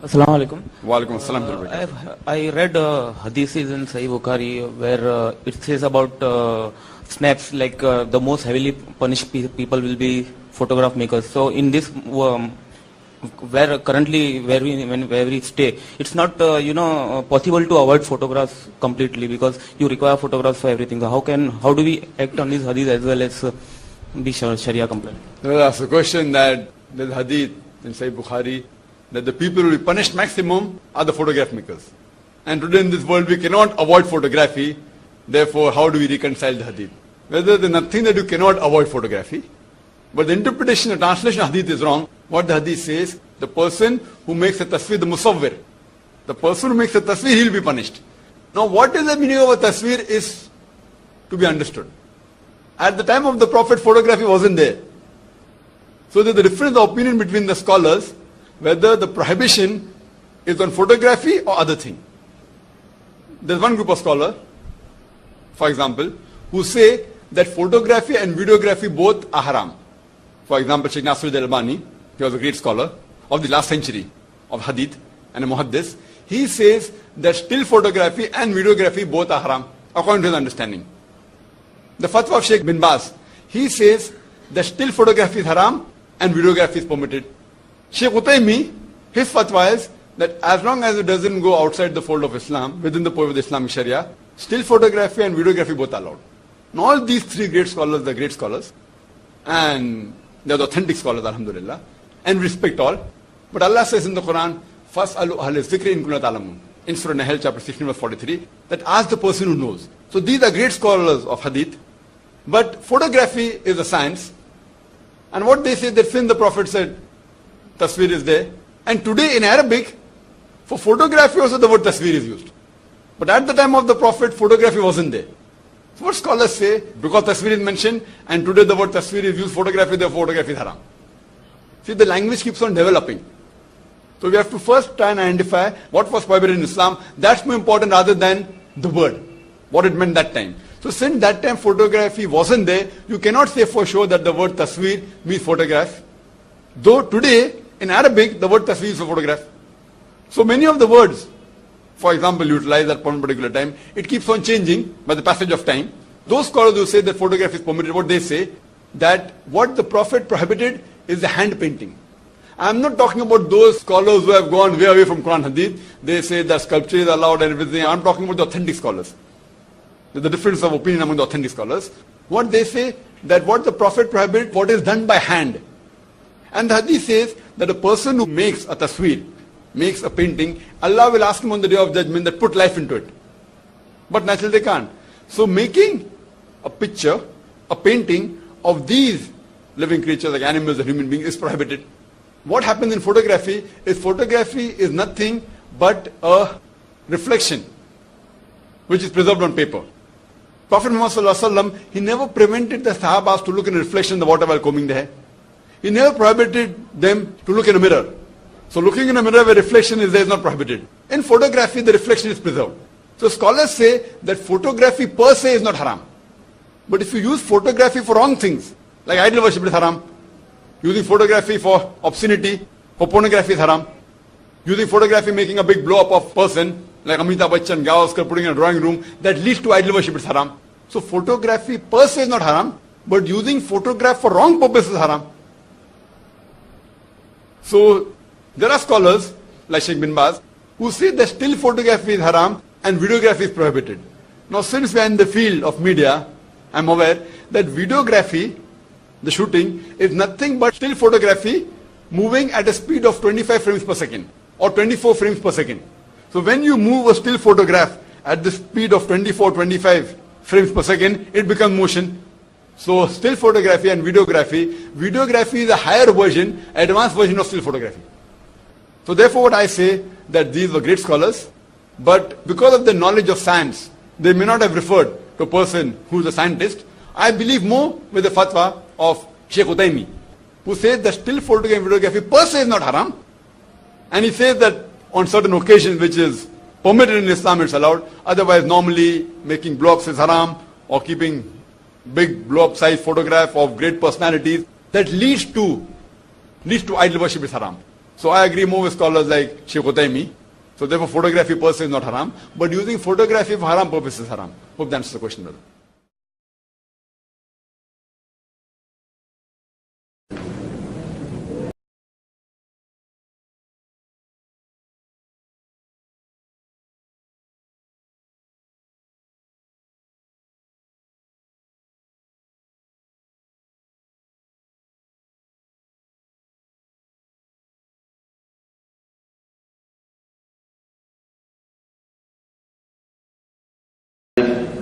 Assalamualaikum. Walaikum assalam. I read hadiths in Sahih Bukhari where it says about snaps, like the most heavily punished people will be photograph makers. So in this, where currently where we stay, it's not possible to avoid photographs completely because you require photographs for everything. So how do we act on these hadiths as well as be Sharia compliant? That's a question that there's hadith in Sahih Bukhari that the people who will be punished maximum are the photograph makers. And today in this world we cannot avoid photography. Therefore, how do we reconcile the hadith? Whether there's nothing that you cannot avoid photography, but the interpretation, the translation of hadith is wrong. What the hadith says, the person who makes a tasveer, the musawwir, the person who makes a tasveer, he'll be punished. Now what is the meaning of a tasveer is to be understood. At the time of the Prophet, photography wasn't there. So there's a difference of opinion between the scholars whether the prohibition is on photography or other thing. There's one group of scholars, for example, who say that photography and videography both are haram. For example, Sheikh Nasruddin Albani, he was a great scholar of the last century of hadith and a muhaddis. He says that still photography and videography both are haram, according to his understanding. The fatwa of Sheikh bin Baz, he says that still photography is haram and videography is permitted. Sheikh Ukhti, his fatwa is that as long as it doesn't go outside the fold of Islam, within the purview of the Islamic Sharia, still photography and videography both are allowed. Now all these three great scholars, they're great scholars, and they're the authentic scholars, alhamdulillah, and respect all. But Allah says in the Quran, فَاسْأَلُوا أَهْلَ الذِّكْرِ إِن كُنتُمْ لَا تَعْلَمُونَ, in Surah Nahl, chapter 16, verse 43, that ask the person who knows. So these are great scholars of hadith, but photography is a science. And what they say, that since the Prophet said, tasveer is there, and today in Arabic, for photography also the word tasveer is used. But at the time of the Prophet, photography wasn't there. So what scholars say, because tasveer is mentioned, and today the word tasveer is used, photography, therefore photography is haram. See, the language keeps on developing. So we have to first try and identify what was prohibited in Islam. That's more important rather than the word, what it meant that time. So since that time photography wasn't there, you cannot say for sure that the word tasveer means photograph. Though today, in Arabic, the word tasveer is for photograph. So many of the words, for example, utilized at one particular time, it keeps on changing by the passage of time. Those scholars who say that photography is permitted, what they say, that what the Prophet prohibited is the hand painting. I'm not talking about those scholars who have gone way away from Quran Hadith. They say that sculpture is allowed and everything. I'm talking about the authentic scholars. There's a difference of opinion among the authentic scholars. What they say, that what the Prophet prohibited, what is done by hand. And the Hadith says that a person who makes a tasveer, makes a painting, Allah will ask him on the day of judgment that put life into it. But naturally they can't. So making a picture, a painting of these living creatures like animals and human beings is prohibited. What happens in photography is nothing but a reflection which is preserved on paper. Prophet Muhammad, he never prevented the Sahabas to look in a reflection in the water while combing their hair. He never prohibited them to look in a mirror. So looking in a mirror where reflection is there is not prohibited. In photography, the reflection is preserved. So scholars say that photography per se is not haram. But if you use photography for wrong things, like idol worship is haram. Using photography for obscenity, for pornography is haram. Using photography making a big blow up of person, like Amitabh Bachchan, Gavaskar putting in a drawing room, that leads to idol worship is haram. So photography per se is not haram, but using photograph for wrong purpose is haram. So there are scholars, like Sheikh bin Baz, who say that still photography is haram and videography is prohibited. Now since we are in the field of media, I am aware that videography, the shooting, is nothing but still photography moving at a speed of 25 frames per second or 24 frames per second. So when you move a still photograph at the speed of 24-25 frames per second, it becomes motion. So still photography and videography is a higher version, advanced version of still photography. So therefore what I say, that these were great scholars, but because of the knowledge of science, they may not have referred to a person who is a scientist. I believe more with the fatwa of Sheikh Ukhti, who says that still photography and videography per se is not haram. And he says that on certain occasions which is permitted in Islam it's allowed. Otherwise normally making blow-ups is haram, or keeping big blow-up size photograph of great personalities that leads to idol worship is haram. So I agree more with scholars like Sheikh Utaimi. So therefore photography per se is not haram, but using photography for haram purposes is haram. Hope that answers the question, brother.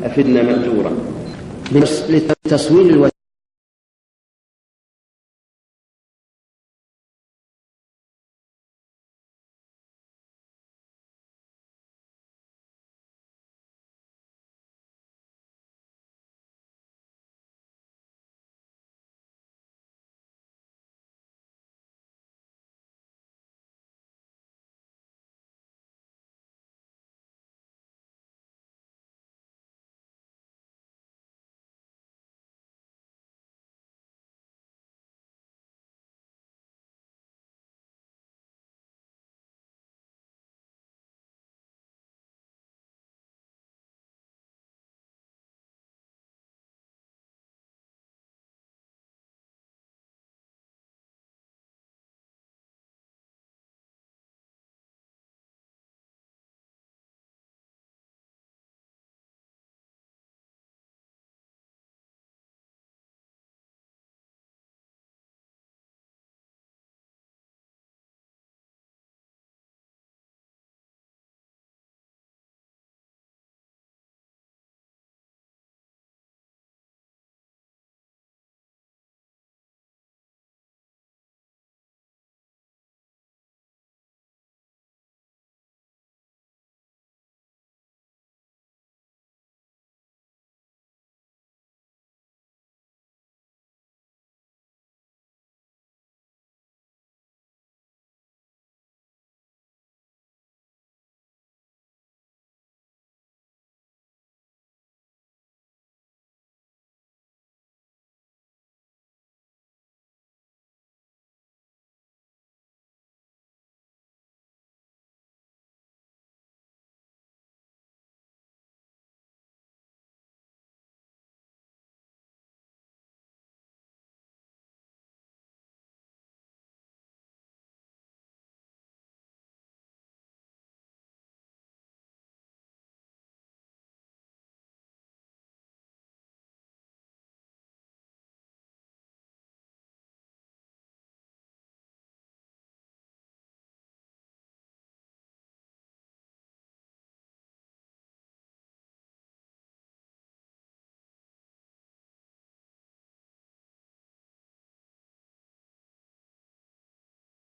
أفدنا مأجورا لتصوير الوجه